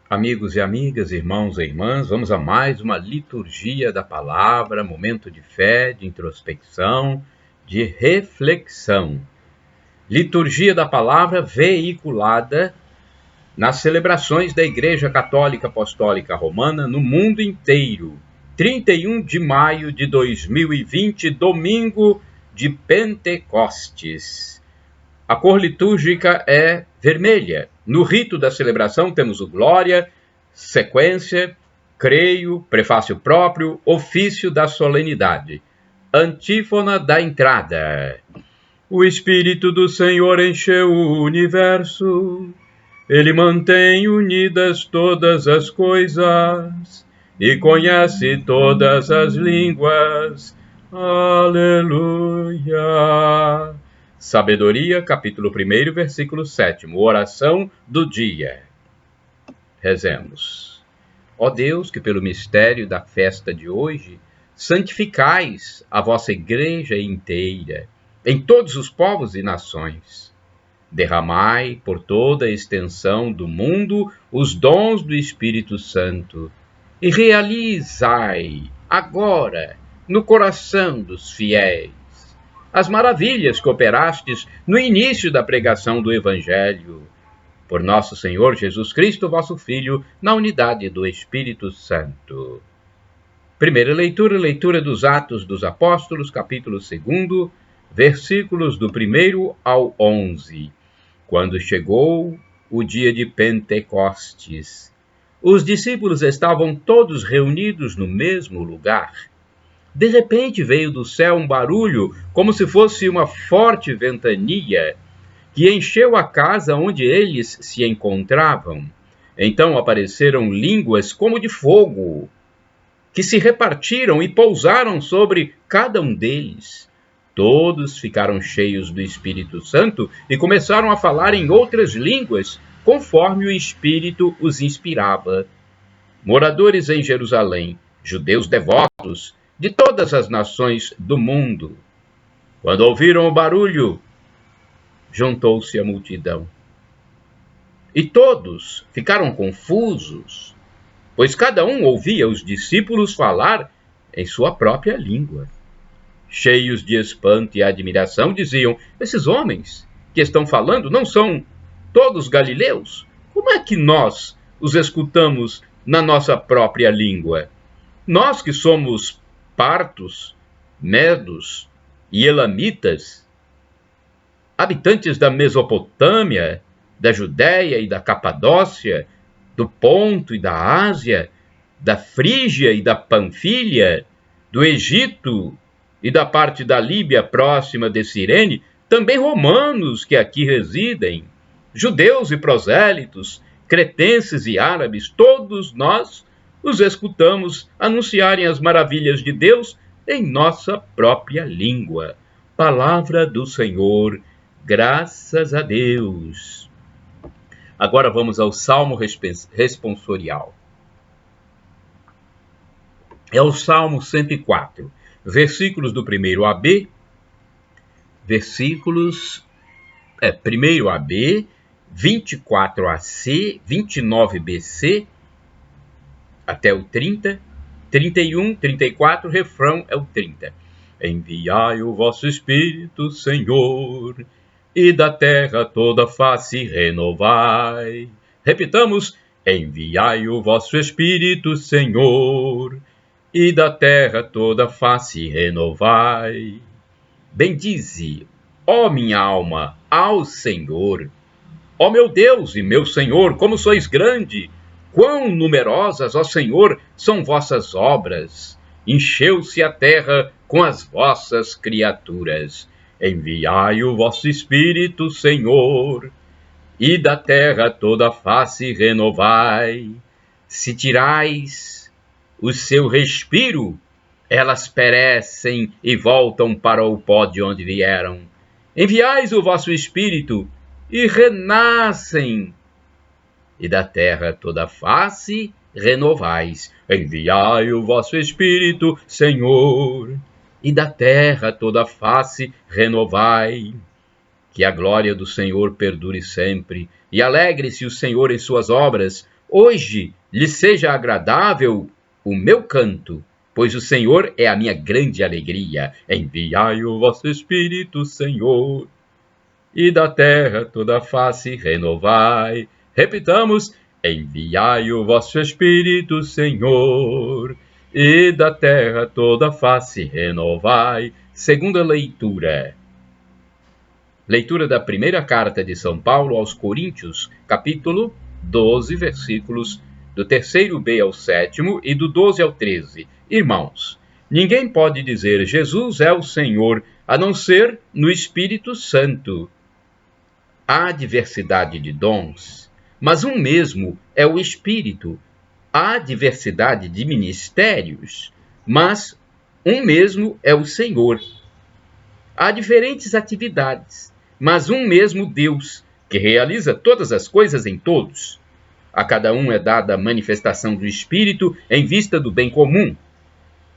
Amigos e amigas, irmãos e irmãs, vamos a mais uma liturgia da palavra, momento de fé, de introspecção, de reflexão. Liturgia da palavra veiculada nas celebrações da Igreja Católica Apostólica Romana no mundo inteiro. 31 de maio de 2020, domingo de Pentecostes. A cor litúrgica é vermelha. No rito da celebração temos o glória, sequência, creio, prefácio próprio, ofício da solenidade. Antífona da entrada. O Espírito do Senhor encheu o universo. Ele mantém unidas todas as coisas e conhece todas as línguas. Aleluia! Sabedoria, capítulo 1, versículo 7. Oração do dia. Rezemos. Ó Deus, que pelo mistério da festa de hoje, santificais a vossa igreja inteira, em todos os povos e nações. Derramai por toda a extensão do mundo os dons do Espírito Santo e realizai agora no coração dos fiéis as maravilhas que operastes no início da pregação do Evangelho. Por nosso Senhor Jesus Cristo, vosso Filho, na unidade do Espírito Santo. Primeira leitura, leitura dos Atos dos Apóstolos, capítulo 2, versículos do 1 ao 11. Quando chegou o dia de Pentecostes, os discípulos estavam todos reunidos no mesmo lugar. De repente veio do céu um barulho, como se fosse uma forte ventania, que encheu a casa onde eles se encontravam. Então apareceram línguas como de fogo, que se repartiram e pousaram sobre cada um deles. Todos ficaram cheios do Espírito Santo e começaram a falar em outras línguas, conforme o Espírito os inspirava. Moradores em Jerusalém, judeus devotos, de todas as nações do mundo. Quando ouviram o barulho, juntou-se a multidão. E todos ficaram confusos, pois cada um ouvia os discípulos falar em sua própria língua. Cheios de espanto e admiração, diziam: esses homens que estão falando não são todos galileus? Como é que nós os escutamos na nossa própria língua? Nós que somos partos, medos e elamitas, habitantes da Mesopotâmia, da Judéia e da Capadócia, do Ponto e da Ásia, da Frígia e da Panfilha, do Egito e da parte da Líbia próxima de Cirene, também romanos que aqui residem, judeus e prosélitos, cretenses e árabes, todos nós os escutamos anunciarem as maravilhas de Deus em nossa própria língua. Palavra do Senhor, graças a Deus. Agora vamos ao Salmo responsorial. É o Salmo 104, versículos do 1 a B, versículos 1 a B, 24 a C, 29 BC, até o 30, 31, 34, refrão é o 30. Enviai o vosso Espírito, Senhor, e da terra toda face renovai. Repitamos: enviai o vosso Espírito, Senhor, e da terra toda face renovai. Bendize, ó minha alma, ao Senhor. Ó meu Deus e meu Senhor, como sois grande! Quão numerosas, ó Senhor, são vossas obras! Encheu-se a terra com as vossas criaturas. Enviai o vosso Espírito, Senhor, e da terra toda face renovai. Se tirais o seu respiro, elas perecem e voltam para o pó de onde vieram. Enviais o vosso Espírito e renascem, e da terra toda face renovais. Enviai o vosso Espírito, Senhor, e da terra toda face renovai. Que a glória do Senhor perdure sempre, e alegre-se o Senhor em suas obras, Hoje lhe seja agradável o meu canto, pois o Senhor é a minha grande alegria. Enviai o vosso Espírito, Senhor, e da terra toda a face renovai. Repitamos: enviai o vosso Espírito, Senhor, e da terra toda a face renovai. Segunda leitura. Leitura da primeira carta de São Paulo aos Coríntios, capítulo 12, versículos do 3b ao 7º e do 12 ao 13. Irmãos, ninguém pode dizer Jesus é o Senhor, a não ser no Espírito Santo. Há diversidade de dons, mas um mesmo é o Espírito. Há diversidade de ministérios, mas um mesmo é o Senhor. Há diferentes atividades, mas um mesmo Deus, que realiza todas as coisas em todos. A cada um é dada a manifestação do Espírito em vista do bem comum.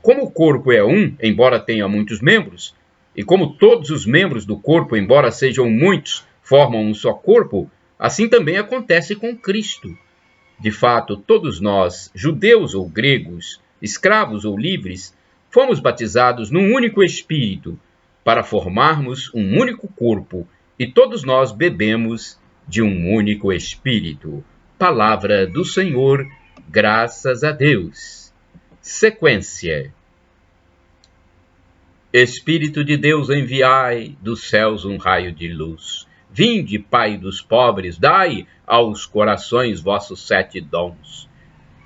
Como o corpo é um, embora tenha muitos membros, e como todos os membros do corpo, embora sejam muitos, formam um só corpo, assim também acontece com Cristo. De fato, todos nós, judeus ou gregos, escravos ou livres, fomos batizados num único Espírito, para formarmos um único corpo, e todos nós bebemos de um único Espírito. Palavra do Senhor, graças a Deus. Sequência. Espírito de Deus, enviai dos céus um raio de luz. Vinde, Pai dos pobres, dai aos corações vossos 7 dons.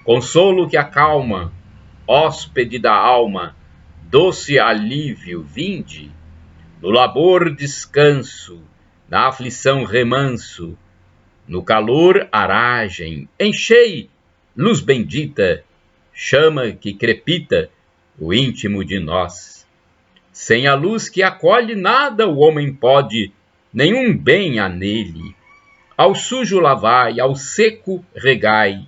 Consolo que acalma, hóspede da alma, doce alívio, vinde. No labor descanso, na aflição remanso, no calor aragem, enchei, luz bendita, chama que crepita o íntimo de nós. Sem a luz que acolhe nada o homem pode, nenhum bem há nele. Ao sujo lavai, ao seco regai,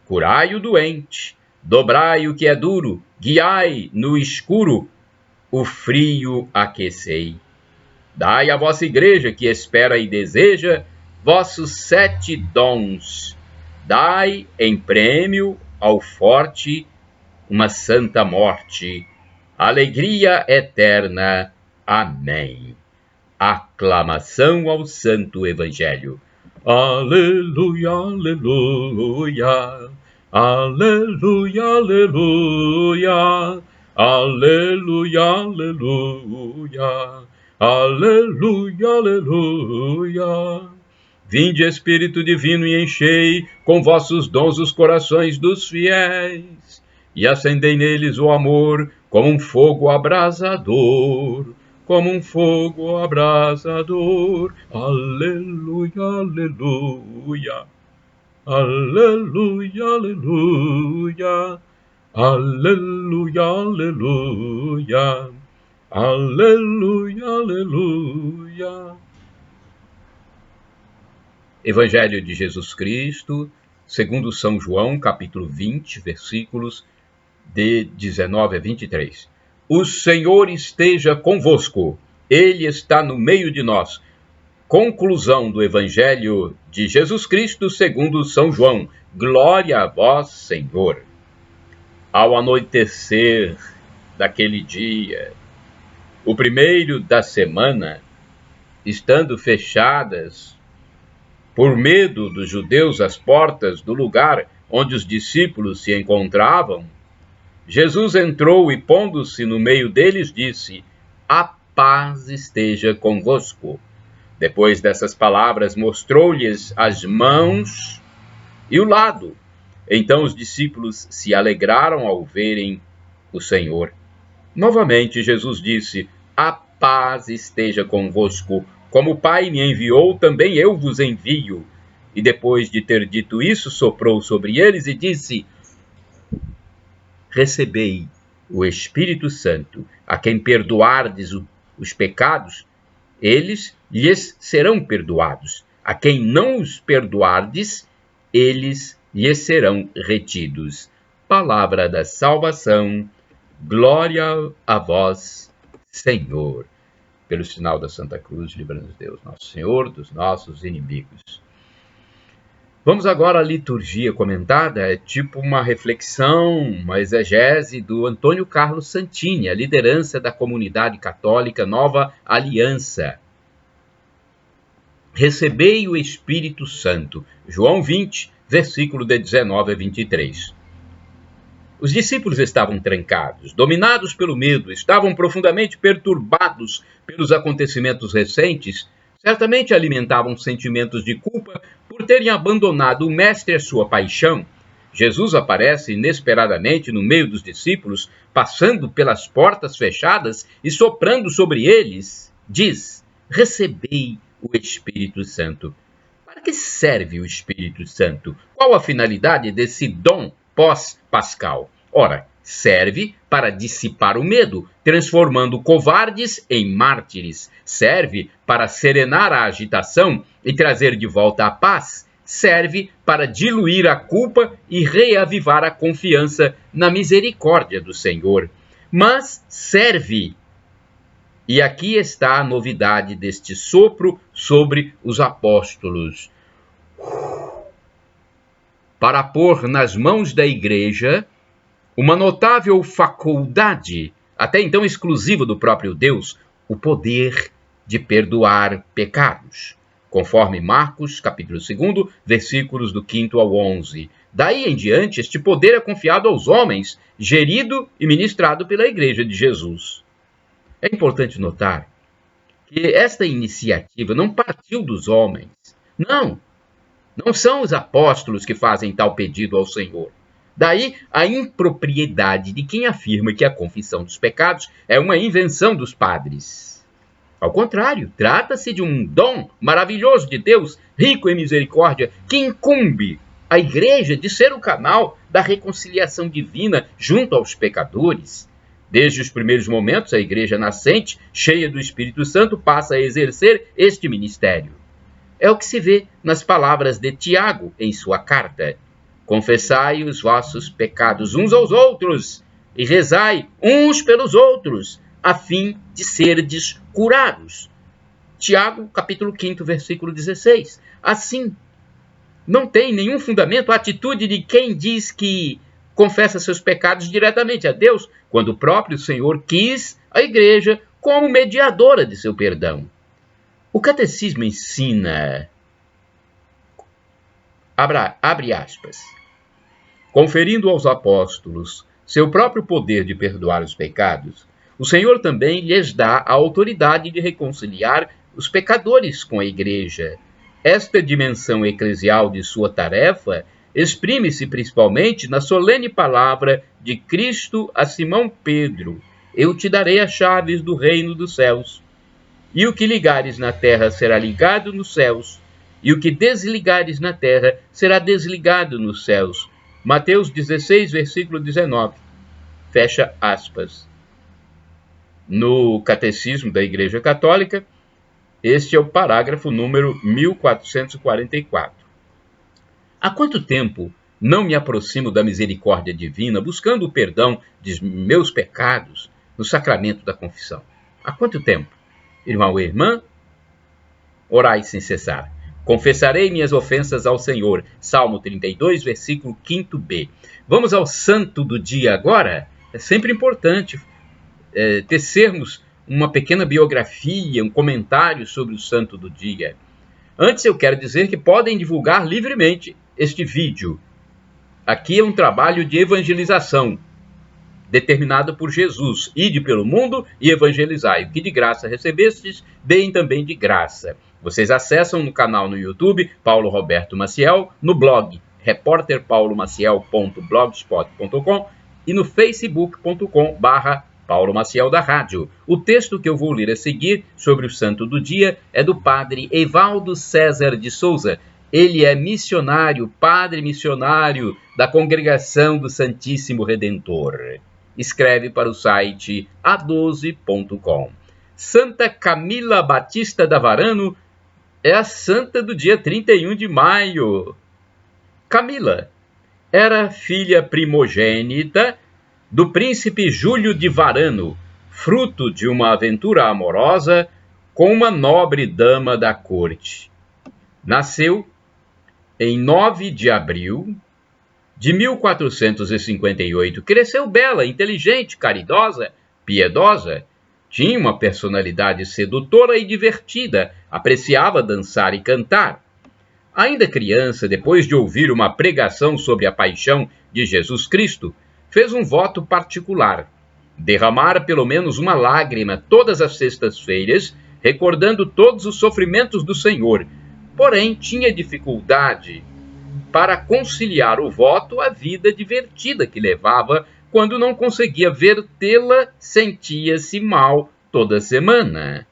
curai o doente, dobrai o que é duro, guiai no escuro, o frio aquecei. Dai à vossa igreja que espera e deseja vossos 7 dons. Dai em prêmio ao forte uma santa morte, alegria eterna. Amém. Aclamação ao Santo Evangelho. Aleluia, aleluia, aleluia, aleluia, aleluia, aleluia, aleluia, aleluia. Vinde, Espírito Divino, e enchei com vossos dons os corações dos fiéis, e acendei neles o amor como um fogo abrasador, como um fogo abrasador. Aleluia, aleluia, aleluia, aleluia, aleluia, aleluia, aleluia, aleluia. Evangelho de Jesus Cristo, segundo São João, capítulo 20, versículos de 19 a 23. O Senhor esteja convosco, Ele está no meio de nós. Conclusão do Evangelho de Jesus Cristo segundo São João. Glória a vós, Senhor. Ao anoitecer daquele dia, o primeiro da semana, estando fechadas por medo dos judeus as portas do lugar onde os discípulos se encontravam, Jesus entrou e, pondo-se no meio deles, disse: a paz esteja convosco. Depois dessas palavras, mostrou-lhes as mãos e o lado. Então os discípulos se alegraram ao verem o Senhor. Novamente Jesus disse: a paz esteja convosco. Como o Pai me enviou, também eu vos envio. E depois de ter dito isso, soprou sobre eles e disse: recebei o Espírito Santo. A quem perdoardes os pecados, eles lhes serão perdoados. A quem não os perdoardes, eles lhes serão retidos. Palavra da salvação. Glória a vós, Senhor. Pelo sinal da Santa Cruz, livra-nos Deus, nosso Senhor, dos nossos inimigos. Vamos agora à liturgia comentada, é tipo uma reflexão, uma exegese do Antônio Carlos Santini, a liderança da comunidade católica Nova Aliança. Recebei o Espírito Santo. João 20, versículo de 19 a 23. Os discípulos estavam trancados, dominados pelo medo, estavam profundamente perturbados pelos acontecimentos recentes, certamente alimentavam sentimentos de culpa por terem abandonado o Mestre e a sua paixão. Jesus aparece inesperadamente no meio dos discípulos, passando pelas portas fechadas e soprando sobre eles, diz: recebei o Espírito Santo. Para que serve o Espírito Santo? Qual a finalidade desse dom pós-pascal? Ora, serve para dissipar o medo, transformando covardes em mártires. Serve para serenar a agitação e trazer de volta a paz. Serve para diluir a culpa e reavivar a confiança na misericórdia do Senhor. Mas serve, e aqui está a novidade deste sopro sobre os apóstolos, para pôr nas mãos da igreja uma notável faculdade, até então exclusiva do próprio Deus, o poder de perdoar pecados, conforme Marcos, capítulo 2, versículos do 5 ao 11. Daí em diante, este poder é confiado aos homens, gerido e ministrado pela Igreja de Jesus. É importante notar que esta iniciativa não partiu dos homens. Não são os apóstolos que fazem tal pedido ao Senhor. Daí a impropriedade de quem afirma que a confissão dos pecados é uma invenção dos padres. Ao contrário, trata-se de um dom maravilhoso de Deus, rico em misericórdia, que incumbe a igreja de ser o canal da reconciliação divina junto aos pecadores. Desde os primeiros momentos, a igreja nascente, cheia do Espírito Santo, passa a exercer este ministério. É o que se vê nas palavras de Tiago em sua carta. Confessai os vossos pecados uns aos outros e rezai uns pelos outros, a fim de serdes curados. Tiago, capítulo 5, versículo 16. Assim, não tem nenhum fundamento a atitude de quem diz que confessa seus pecados diretamente a Deus, quando o próprio Senhor quis a igreja como mediadora de seu perdão. O catecismo ensina, abre aspas, conferindo aos apóstolos seu próprio poder de perdoar os pecados, o Senhor também lhes dá a autoridade de reconciliar os pecadores com a igreja. Esta dimensão eclesial de sua tarefa exprime-se principalmente na solene palavra de Cristo a Simão Pedro: eu te darei as chaves do reino dos céus. E o que ligares na terra será ligado nos céus, e o que desligares na terra será desligado nos céus. Mateus 16, versículo 19. Fecha aspas. No Catecismo da Igreja Católica, este é o parágrafo número 1444. Há quanto tempo não me aproximo da misericórdia divina, buscando o perdão de meus pecados no sacramento da confissão? Há quanto tempo? Irmão e irmã, orai sem cessar. Confessarei minhas ofensas ao Senhor. Salmo 32, versículo 5b. Vamos ao santo do dia agora. É sempre importante tecermos uma pequena biografia, um comentário sobre o santo do dia. Antes eu quero dizer que podem divulgar livremente este vídeo. Aqui é um trabalho de evangelização, determinado por Jesus: ide pelo mundo e evangelizai. O que de graça recebestes, deem também de graça. Vocês acessam no canal no YouTube, Paulo Roberto Maciel, no blog repórterpaulomaciel.blogspot.com e no facebook.com/Paulo Maciel da Rádio. O texto que eu vou ler a seguir sobre o santo do dia é do padre Evaldo César de Souza. Ele é missionário, padre missionário da Congregação do Santíssimo Redentor. Escreve para o site a12.com. Santa Camila Batista da Varano é a santa do dia 31 de maio. Camila era filha primogênita do príncipe Júlio de Varano, fruto de uma aventura amorosa com uma nobre dama da corte. Nasceu em 9 de abril de 1458, cresceu bela, inteligente, caridosa, piedosa. Tinha uma personalidade sedutora e divertida, apreciava dançar e cantar. Ainda criança, depois de ouvir uma pregação sobre a paixão de Jesus Cristo, fez um voto particular: derramar pelo menos uma lágrima todas as sextas-feiras, recordando todos os sofrimentos do Senhor. Porém, tinha dificuldade para conciliar o voto à vida divertida que levava. Quando não conseguia vertê-la, sentia-se mal toda semana.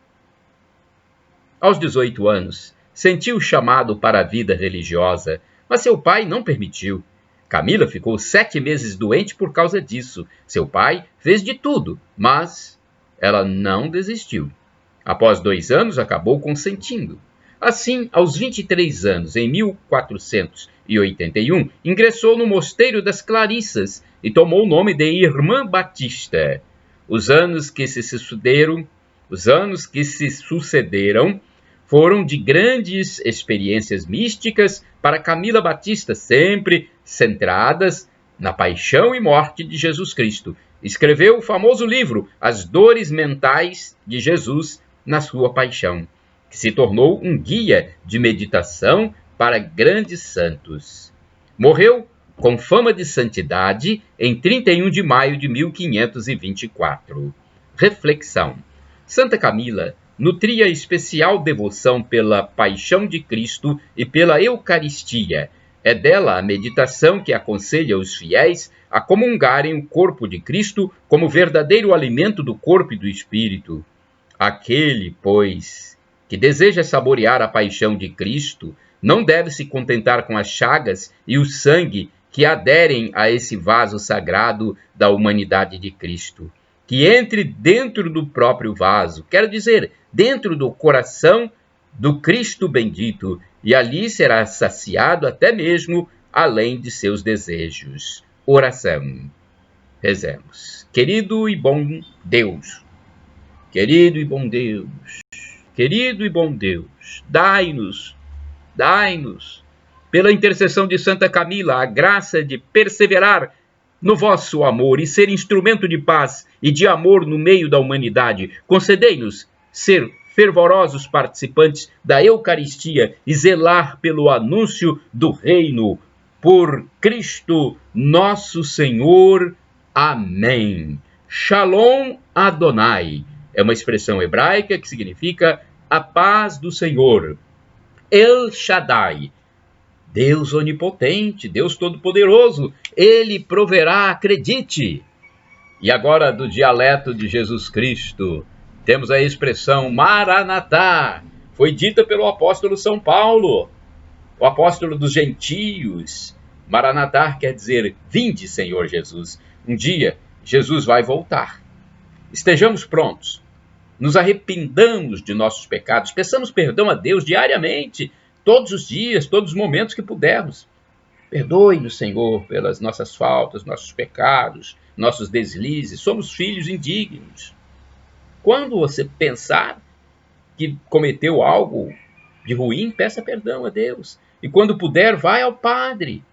Aos 18 anos, sentiu o chamado para a vida religiosa, mas seu pai não permitiu. Camila ficou 7 meses doente por causa disso. Seu pai fez de tudo, mas ela não desistiu. Após 2 anos, acabou consentindo. Assim, aos 23 anos, em 1481, ingressou no Mosteiro das Clarissas e tomou o nome de Irmã Batista. Os anos que se sucederam foram de grandes experiências místicas para Camila Batista, sempre centradas na paixão e morte de Jesus Cristo. Escreveu o famoso livro As Dores Mentais de Jesus na Sua Paixão, que se tornou um guia de meditação para grandes santos. Morreu com fama de santidade em 31 de maio de 1524. Reflexão. Santa Camila nutria especial devoção pela paixão de Cristo e pela Eucaristia. É dela a meditação que aconselha os fiéis a comungarem o corpo de Cristo como verdadeiro alimento do corpo e do espírito. Aquele, pois, que deseja saborear a paixão de Cristo, não deve se contentar com as chagas e o sangue que aderem a esse vaso sagrado da humanidade de Cristo. Que entre dentro do próprio vaso, quero dizer, dentro do coração do Cristo bendito, e ali será saciado até mesmo além de seus desejos. Oração. Rezemos. Querido e bom Deus, querido e bom Deus, querido e bom Deus, dai-nos, pela intercessão de Santa Camila, a graça de perseverar no vosso amor e ser instrumento de paz e de amor no meio da humanidade. Concedei-nos ser fervorosos participantes da Eucaristia e zelar pelo anúncio do reino. Por Cristo nosso Senhor. Amém. Shalom Adonai é uma expressão hebraica que significa a paz do Senhor. El Shaddai, Deus onipotente, Deus todo-poderoso, Ele proverá, acredite. E agora, do dialeto de Jesus Cristo, temos a expressão Maranatá, foi dita pelo apóstolo São Paulo, o apóstolo dos gentios. Maranatá quer dizer, vinde, Senhor Jesus. Um dia, Jesus vai voltar. Estejamos prontos. Nos arrependamos de nossos pecados, peçamos perdão a Deus diariamente, todos os dias, todos os momentos que pudermos. Perdoe-nos, Senhor, pelas nossas faltas, nossos pecados, nossos deslizes. Somos filhos indignos. Quando você pensar que cometeu algo de ruim, peça perdão a Deus. E quando puder, vai ao Padre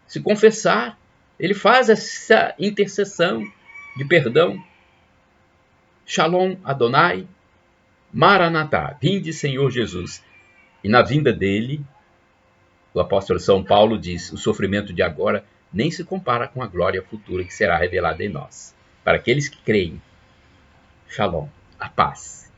se confessar. Ele faz essa intercessão de perdão. Shalom Adonai, Maranatá, vinde Senhor Jesus. E na vinda dele, o apóstolo São Paulo diz, o sofrimento de agora nem se compara com a glória futura que será revelada em nós. Para aqueles que creem, Shalom, a paz.